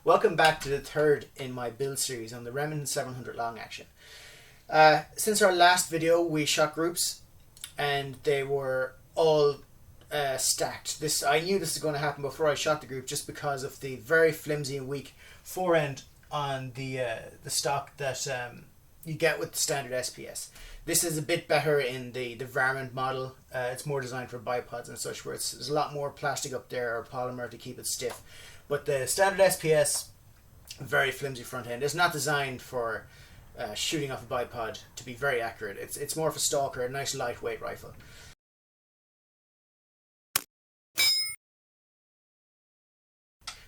Welcome back to the third in my build series on the Remington 700 long action. Since our last video we shot groups and they were all stacked. I knew this was going to happen before I shot the group just because of the very flimsy and weak forend on the stock that you get with the standard SPS. This is a bit better in the Varmint model. It's more designed for bipods and such, where there's a lot more plastic up there or polymer to keep it stiff. But the standard SPS, very flimsy front end. It's not designed for shooting off a bipod to be very accurate. It's more of a stalker, a nice lightweight rifle.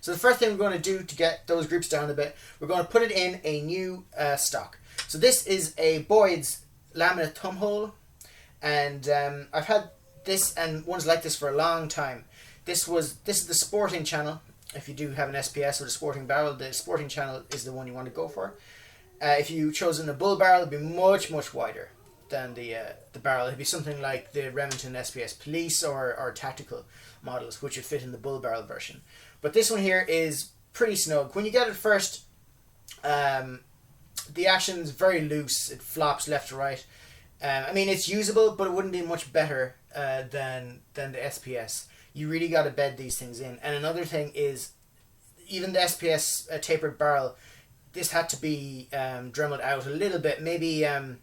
So the first thing we're going to do to get those groups down a bit, we're going to put it in a new stock. So this is a Boyds laminate thumbhole, and I've had this and ones like this for a long time. This is the sporting channel. If you do have an SPS with a sporting barrel, the sporting channel is the one you want to go for. If you chosen a bull barrel, it'd be much wider than the barrel. It'd be something like the Remington SPS Police or tactical models, which would fit in the bull barrel version. But this one here is pretty snug. When you get it first, the action is very loose. It flops left to right. I mean, it's usable, but it wouldn't be much better than the SPS. You really got to bed these things in. And another thing is, even the SPS tapered barrel, this had to be dremeled out a little bit, maybe I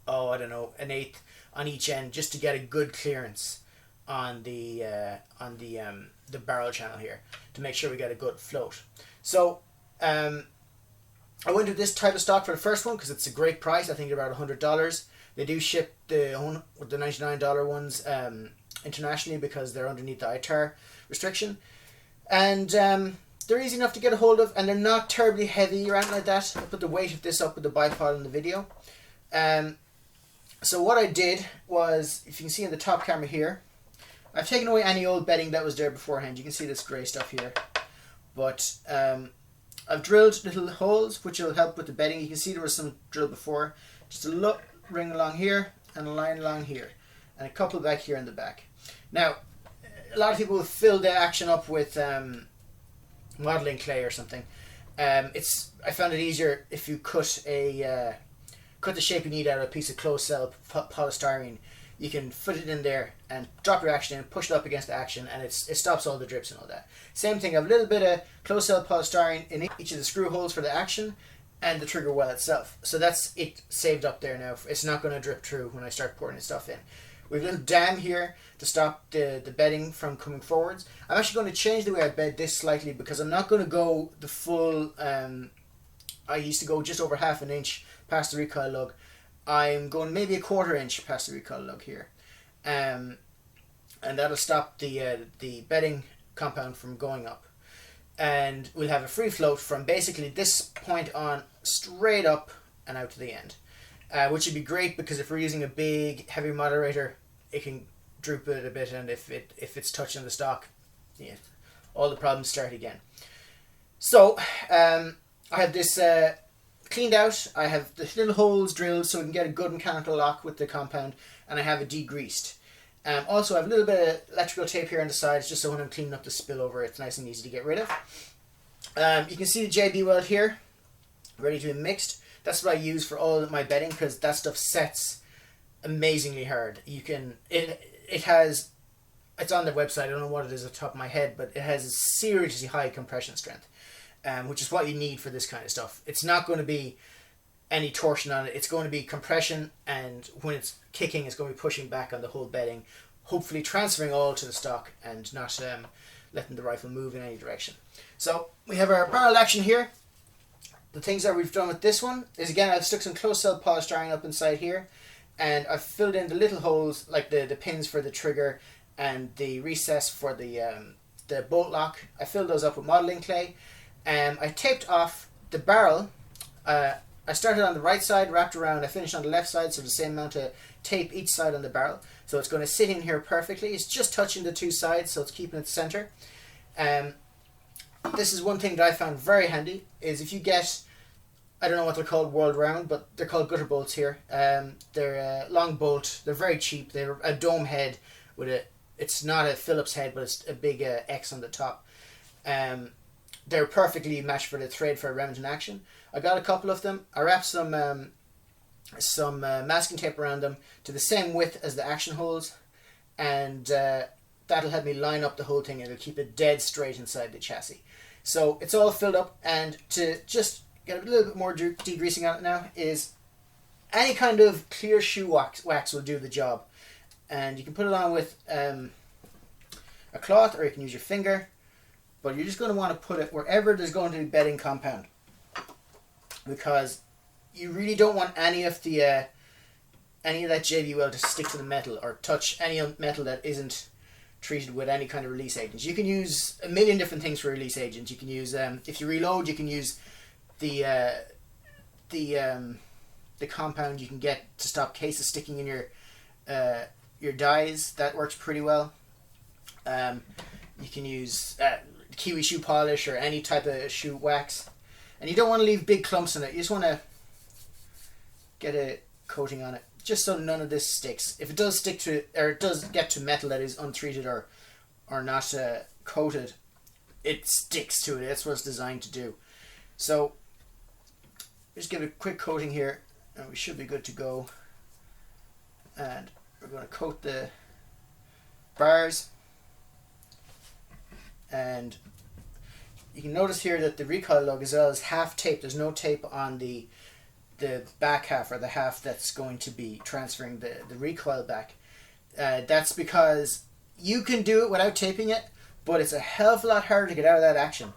don't know, an eighth on each end, just to get a good clearance on the barrel channel here, to make sure we get a good float. So I went with this type of stock for the first one because it's a great price. I think about $100. They do ship the $99 ones internationally because they're underneath the ITAR restriction, and they're easy enough to get a hold of, and they're not terribly heavy or anything like that. I'll put the weight of this up with the bipod in the video. So what I did was, if you can see in the top camera here, I've taken away any old bedding that was there beforehand. You can see this grey stuff here, but I've drilled little holes which will help with the bedding. You can see there was some drilled before. Just a ring along here and a line along here, and a couple back here in the back. Now, a lot of people will fill the action up with modeling clay or something. I found it easier if you cut the shape you need out of a piece of closed cell polystyrene. You can fit it in there and drop your action in, push it up against the action, and it stops all the drips and all that. Same thing, I have a little bit of closed cell polystyrene in each of the screw holes for the action and the trigger well itself. So that's it saved up there now. It's not going to drip through when I start pouring the stuff in. We have a little dam here to stop the bedding from coming forwards. I'm actually going to change the way I bed this slightly because I'm not going to go the full... I used to go just over half an inch past the recoil lug. I'm going maybe a 1/4 inch past the recoil lug here. And that'll stop the bedding compound from going up. And we'll have a free float from basically this point on straight up and out to the end. Which would be great because if we're using a big heavy moderator, it can droop it a bit, and if it's touching the stock, yeah, all the problems start again. So I have this cleaned out. I have the little holes drilled so we can get a good mechanical lock with the compound, and I have it degreased. Also, I have a little bit of electrical tape here on the sides just so when I'm cleaning up the spillover, it's nice and easy to get rid of. You can see the JB weld here, ready to be mixed. That's what I use for all of my bedding because that stuff sets amazingly hard. It's on their website. I don't know what it is off the top of my head, but it has a seriously high compression strength, which is what you need for this kind of stuff. It's not going to be any torsion on it. It's going to be compression, and when it's kicking, it's going to be pushing back on the whole bedding, hopefully transferring all to the stock and not letting the rifle move in any direction. So we have our barrel action here. The things that we've done with this one is, again, I've stuck some closed cell polystyrene up inside here, and I've filled in the little holes, like the pins for the trigger and the recess for the bolt lock. I filled those up with modeling clay. I taped off the barrel. I started on the right side, wrapped around. I finished on the left side, so the same amount of tape each side on the barrel. So it's going to sit in here perfectly. It's just touching the two sides, so it's keeping it center. This is one thing that I found very handy, is if you get, I don't know what they're called world round, but they're called gutter bolts here. They're a long bolt. They're very cheap. They're a dome head with it's not a Phillips head, but it's a big X on the top. they're perfectly matched for the thread for Remington action. I got a couple of them. I wrapped some masking tape around them to the same width as the action holes, and that'll help me line up the whole thing. It'll keep it dead straight inside the chassis. So it's all filled up, and to just get a little bit more degreasing on it now is any kind of clear shoe wax will do the job. And you can put it on with a cloth, or you can use your finger, but you're just going to want to put it wherever there's going to be bedding compound, because you really don't want any of that JBL to stick to the metal or touch any metal that isn't treated with any kind of release agents. You can use a million different things for release agents. You can use if you reload, you can use the compound you can get to stop cases sticking in your dies. That works pretty well. You can use kiwi shoe polish or any type of shoe wax, and you don't want to leave big clumps in it. You just want to get a coating on it, just so none of this sticks. If it does stick to it, or it does get to metal that is untreated or not coated, it sticks to it. That's what it's designed to do. So just give it a quick coating here, and we should be good to go. And we're going to coat the bars, and you can notice here that the recoil lug as well is half tape. There's no tape on the back half, or the half that's going to be transferring the recoil back. That's because you can do it without taping it, but it's a hell of a lot harder to get out of that action.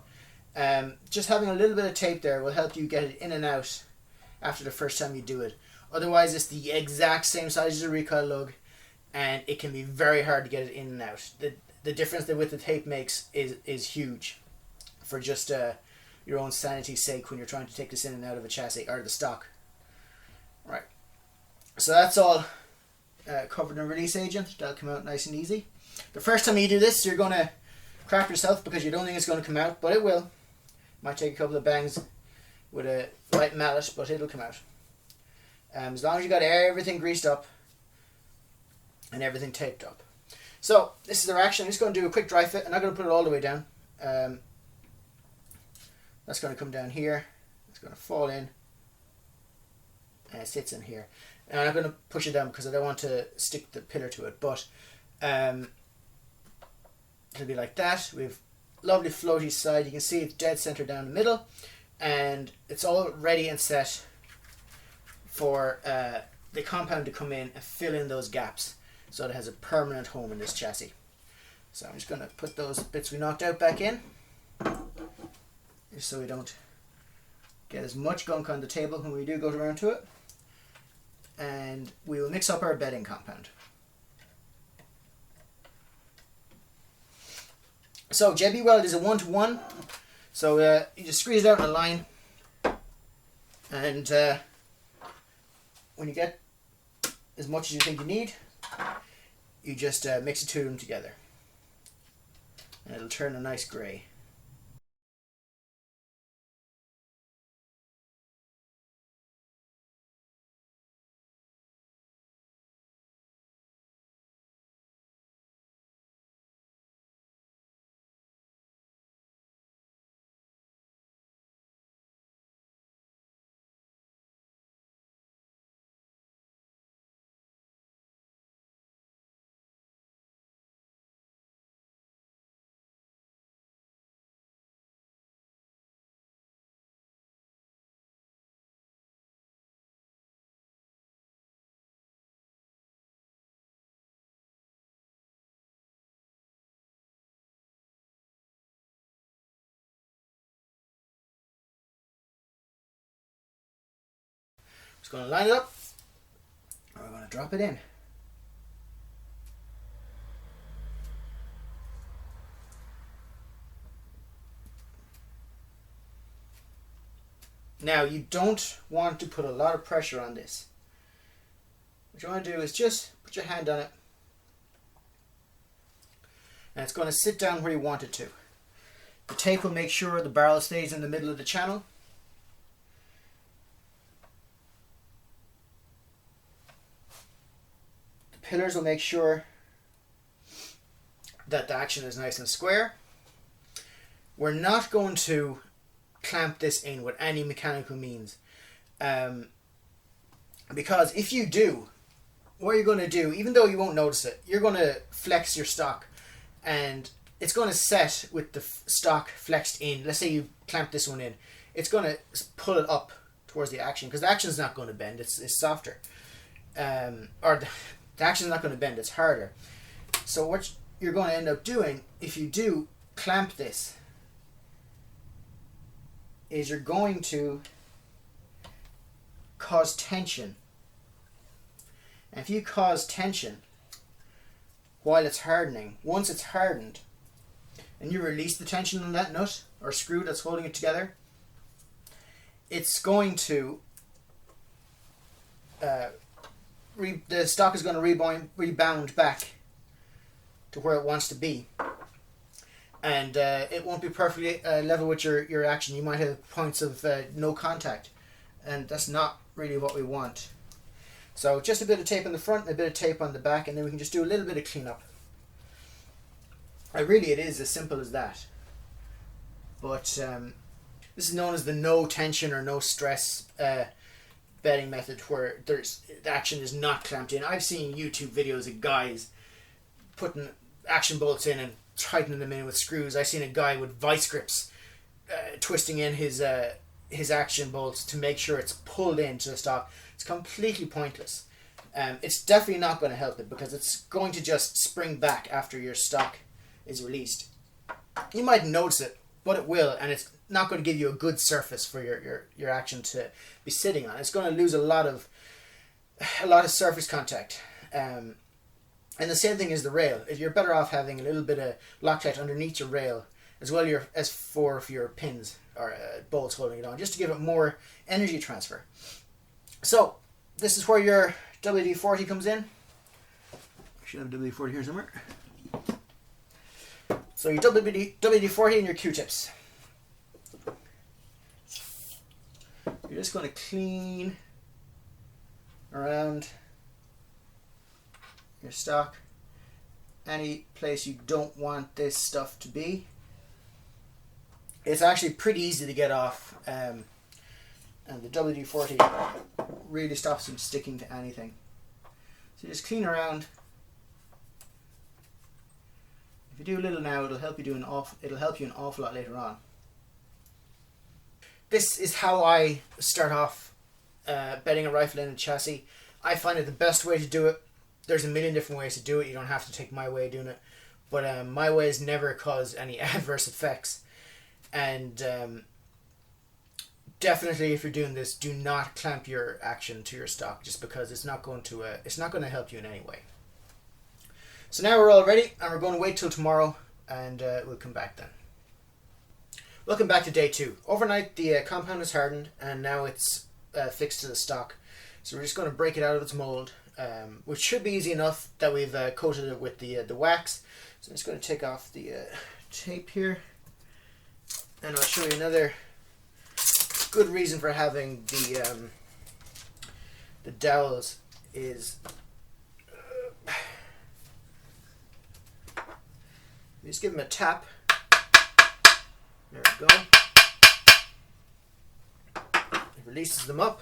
Just having a little bit of tape there will help you get it in and out after the first time you do it. Otherwise, it's the exact same size as a recoil lug, and it can be very hard to get it in and out. The difference that with the tape makes is huge for just your own sanity's sake when you're trying to take this in and out of a chassis or the stock. Right. So that's all covered in release agent. That'll come out nice and easy. The first time you do this, you're going to crap yourself because you don't think it's going to come out, but it will. Might take a couple of bangs with a light mallet, but it'll come out. As long as you got everything greased up and everything taped up. So this is the action. I'm just going to do a quick dry fit. I'm not going to put it all the way down. That's going to come down here. It's going to fall in, and it sits in here. And I'm not going to push it down because I don't want to stick the pillar to it, but it'll be like that. We have lovely floaty side. You can see it's dead center down the middle, and it's all ready and set for the compound to come in and fill in those gaps so it has a permanent home in this chassis. So I'm just going to put those bits we knocked out back in, just so we don't get as much gunk on the table when we do go around to it. And we will mix up our bedding compound. So JB Weld is a 1-to-1, so you just squeeze it out in a line, and when you get as much as you think you need, you just mix the two of them together, and it'll turn a nice grey. Just going to line it up, and we're going to drop it in. Now, you don't want to put a lot of pressure on this. What you want to do is just put your hand on it, and it's going to sit down where you want it to. The tape will make sure the barrel stays in the middle of the channel. Pillars will make sure that the action is nice and square. we're not going to clamp this in with any mechanical means. Because if you do, what you're going to do, even though you won't notice it, you're going to flex your stock, and it's going to set with the stock flexed in. Let's say you clamp this one in, it's going to pull it up towards the action, because the action is not going to bend, it's softer. Or the action is not going to bend, it's harder. So what you're going to end up doing, if you do clamp this, is you're going to cause tension. And if you cause tension while it's hardening, once it's hardened and you release the tension on that nut or screw that's holding it together, it's going to the stock is going to rebound back to where it wants to be, and it won't be perfectly level with your action. You might have points of no contact, and that's not really what we want. So just a bit of tape on the front and a bit of tape on the back, and then we can just do a little bit of cleanup. Really, it is as simple as that. But this is known as the no tension or no stress bedding method, where the action is not clamped in. I've seen YouTube videos of guys putting action bolts in and tightening them in with screws. I've seen a guy with vice grips twisting in his action bolts to make sure it's pulled into the stock. It's completely pointless. It's definitely not going to help it, because it's going to just spring back after your stock is released. You might notice it, but it will, and it's not going to give you a good surface for your action to be sitting on. It's going to lose a lot of surface contact. And the same thing is the rail. You're better off having a little bit of Loctite underneath your rail, as well as for your pins or bolts holding it on, just to give it more energy transfer. So this is where your WD-40 comes in. I should have WD-40 here somewhere. So your WD-40 and your Q-tips. You're just going to clean around your stock, any place you don't want this stuff to be. It's actually pretty easy to get off, and the WD-40 really stops them sticking to anything. So just clean around. If you do a little now, it'll help you an awful lot later on. This is how I start off bedding a rifle in a chassis. I find it the best way to do it. There's a million different ways to do it. You don't have to take my way of doing it, but my way has never caused any adverse effects. And definitely, if you're doing this, do not clamp your action to your stock, just because it's not going to help you in any way. So now we're all ready, and we're going to wait till tomorrow, and we'll come back then. Welcome back to day 2. Overnight, the compound is hardened, and now it's fixed to the stock. So we're just going to break it out of its mold, which should be easy enough that we've coated it with the wax. So I'm just going to take off the tape here, and I'll show you another good reason for having the dowels is just give them a tap. There we go. It releases them up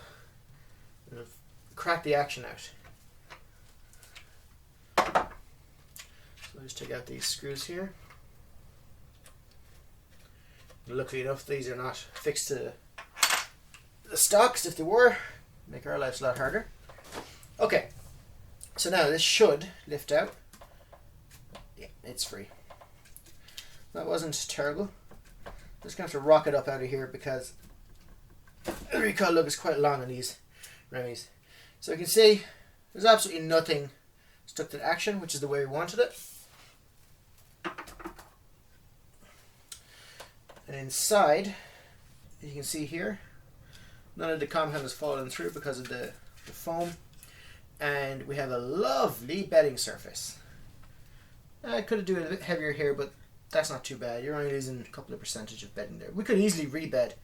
and crack the action out. So I'll just take out these screws here. Luckily enough, these are not fixed to the stocks. If they were, make our lives a lot harder. Okay, so now this should lift out. Yeah, it's free. That wasn't terrible. I'm just going to have to rock it up out of here, because the recoil lug is quite long on these Remys. So you can see there's absolutely nothing stuck to the action, which is the way we wanted it. And inside, you can see here, none of the compound has fallen through because of the foam. And we have a lovely bedding surface. I could have done it a bit heavier here, but that's not too bad. You're only losing a couple of percentage of bedding there. We could easily rebed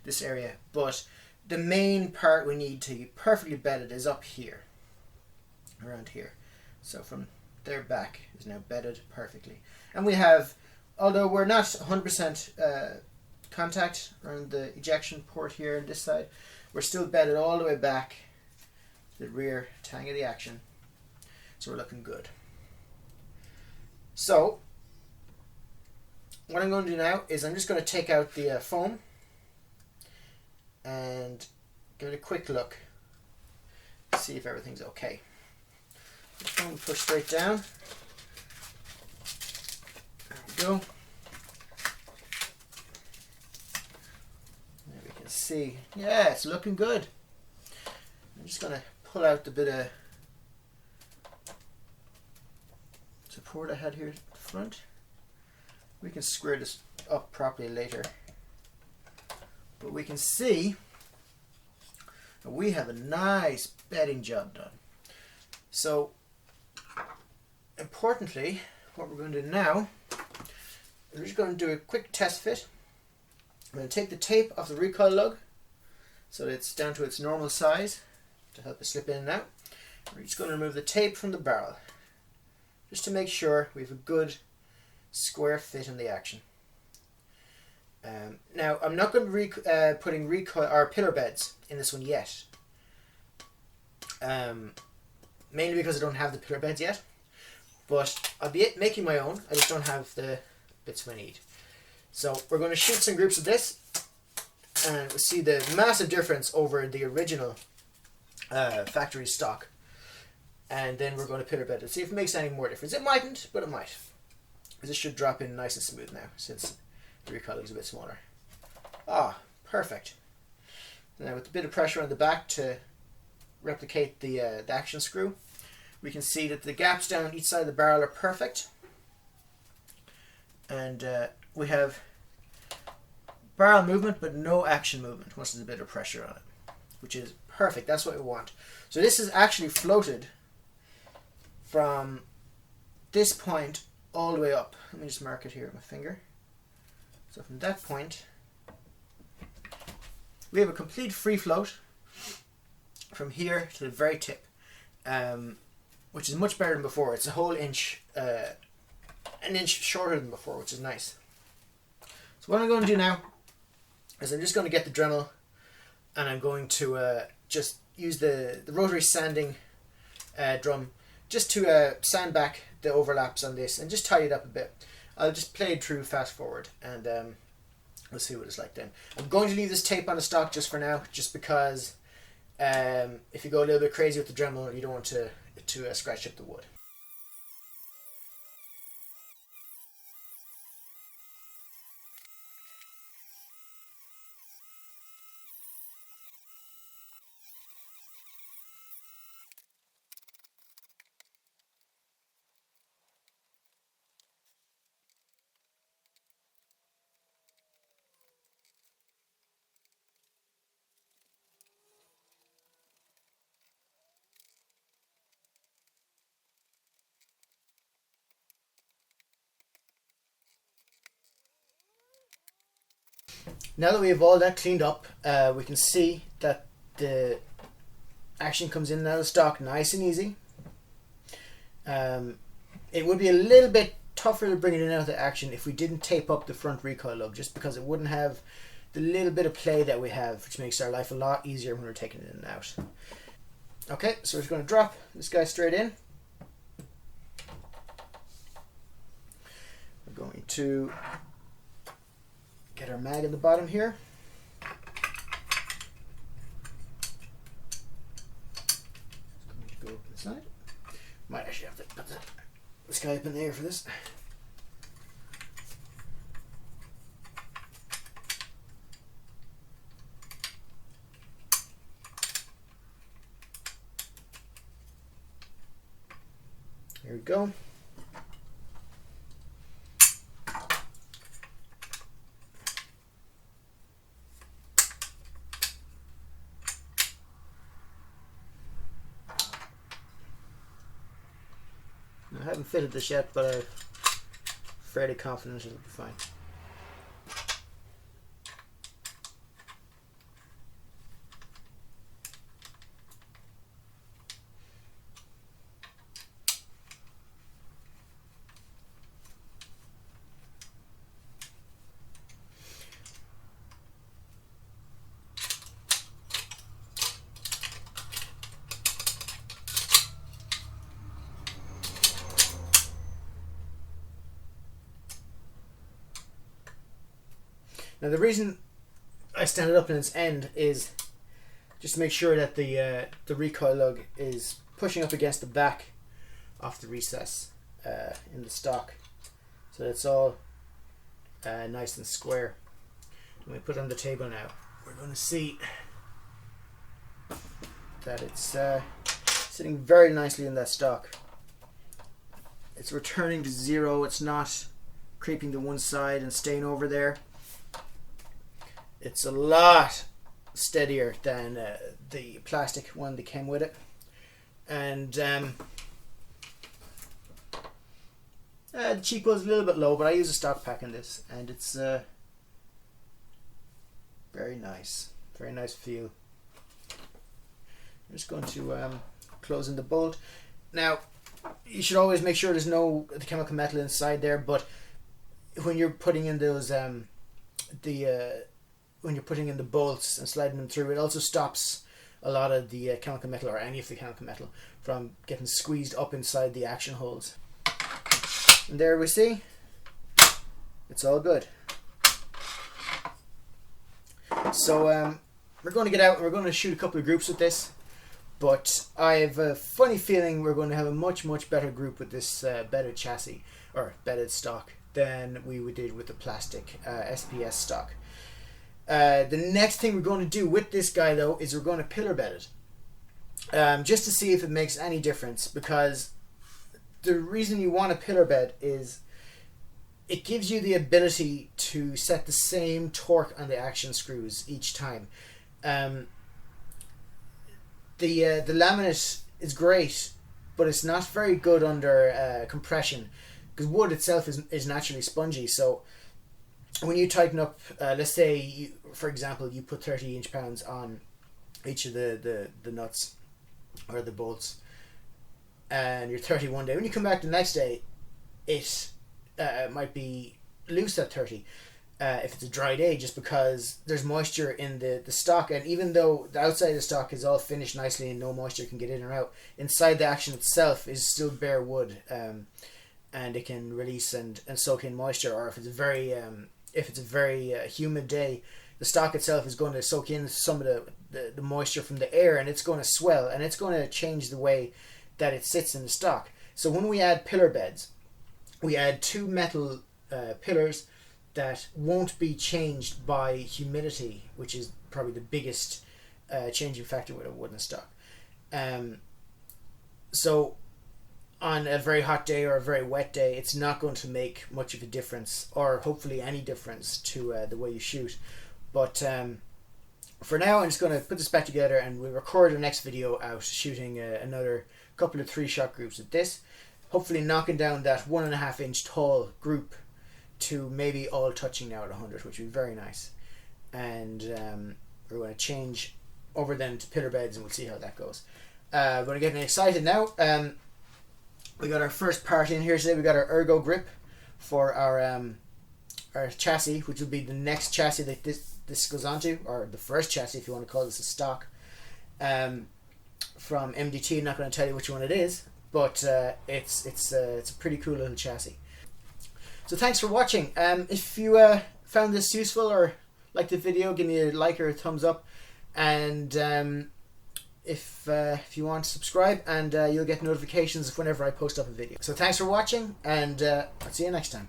this area, but the main part we need to be perfectly bedded is up here, around here. So from there back is now bedded perfectly. And we have although we're not 100% contact around the ejection port here on this side, we're still bedded all the way back the rear tang of the action, so we're looking good. So what I'm going to do now is I'm just going to take out the foam and give it a quick look, see if everything's okay. The foam push straight down. There we go. There we can see, yeah, it's looking good. I'm just going to pull out the bit of support I had here at the front. We can square this up properly later, but we can see that we have a nice bedding job done. So importantly, what we're going to do now is we're just going to do a quick test fit. I'm going to take the tape off the recoil lug so that it's down to its normal size to help it slip in and out. We're just going to remove the tape from the barrel just to make sure we have a good square fit in the action. Now I'm not going to be putting recoil or pillar beds in this one yet, mainly because I don't have the pillar beds yet, but I'll be making my own. I just don't have the bits I need. So we're going to shoot some groups of this and we'll see the massive difference over the original factory stock, and then we're going to pillar bed it, see if it makes any more difference. It mightn't, but it might. This should drop in nice and smooth now since the recoil is a bit smaller. Ah, perfect. Now with a bit of pressure on the back to replicate the action screw, we can see that the gaps down each side of the barrel are perfect, and we have barrel movement but no action movement once there's a bit of pressure on it, which is perfect. That's what we want. So this is actually floated from this point all the way up. Let me just mark it here with my finger. So from that point we have a complete free float from here to the very tip, which is much better than before. It's a whole inch, an inch shorter than before, which is nice. So what I'm going to do now is I'm just going to get the Dremel and I'm going to just use the rotary sanding drum just to sand back the overlaps on this and just tidy it up a bit. I'll just play it through fast forward and we'll see what it's like then. I'm going to leave this tape on the stock just for now, just because if you go a little bit crazy with the Dremel, you don't want to scratch up the wood. Now that we have all that cleaned up, we can see that the action comes in and out of stock nice and easy. It would be a little bit tougher to bring it in and out of the action if we didn't tape up the front recoil lug, just because it wouldn't have the little bit of play that we have, which makes our life a lot easier when we're taking it in and out. Okay, so we're just going to drop this guy straight in. We're going to get our mag in the bottom here. It's going to go up inside. Might actually have to put this guy up in the air for this. Here we go. I haven't fitted this yet, but I'm fairly confident it'll be fine. Now the reason I stand it up in its end is just to make sure that the recoil lug is pushing up against the back of the recess in the stock, so it's all nice and square. When we put it on the table now, we're going to see that it's sitting very nicely in that stock. It's returning to zero. It's not creeping to one side and staying over there. It's a lot steadier than the plastic one that came with it, and the cheek was a little bit low, but I use a stock pack in this, and it's very nice feel. I'm just going to close in the bolt. Now you should always make sure there's no the chemical metal inside there, but when you're putting in those when you're putting in the bolts and sliding them through, it also stops a lot of the chemical metal, or any of the chemical metal, from getting squeezed up inside the action holes. And there we see, it's all good. So we're going to get out and we're going to shoot a couple of groups with this, but I have a funny feeling we're going to have a much better group with this bedded chassis, or bedded stock, than we did with the plastic SPS stock. The next thing we're going to do with this guy though is we're going to pillar bed it, just to see if it makes any difference, because the reason you want a pillar bed is it gives you the ability to set the same torque on the action screws each time. The laminate is great, but it's not very good under compression, because wood itself is naturally spongy. So when you tighten up, let's say for example you put 30 inch-pounds on each of the nuts or the bolts, and you're 30 one day, when you come back the next day it might be loose at 30 if it's a dry day, just because there's moisture in the stock, and even though the outside of the stock is all finished nicely and no moisture can get in or out, inside the action itself is still bare wood, and it can release and soak in moisture. Or if it's a very humid day, the stock itself is going to soak in some of the moisture from the air, and it's going to swell, and it's going to change the way that it sits in the stock. So when we add pillar beds, we add two metal pillars that won't be changed by humidity, which is probably the biggest changing factor with a wooden stock. So on a very hot day or a very wet day, it's not going to make much of a difference, or hopefully any difference, to the way you shoot. But for now, I'm just going to put this back together, and we'll record our next video out shooting another couple of 3-shot groups with this, hopefully knocking down that 1.5 inch tall group to maybe all touching now at 100, which would be very nice. And we're going to change over then to pillar beds, and we'll see how that goes. We're going to get excited now. We got our first part in here today. We got our ergo grip for our chassis, which will be the next chassis that this goes onto, or the first chassis if you want to call this a stock, from MDT. I'm not going to tell you which one it is, but it's a pretty cool little chassis. So thanks for watching. If you found this useful or liked the video, give me a like or a thumbs up, and if you want, subscribe, and you'll get notifications whenever I post up a video. So thanks for watching, and I'll see you next time.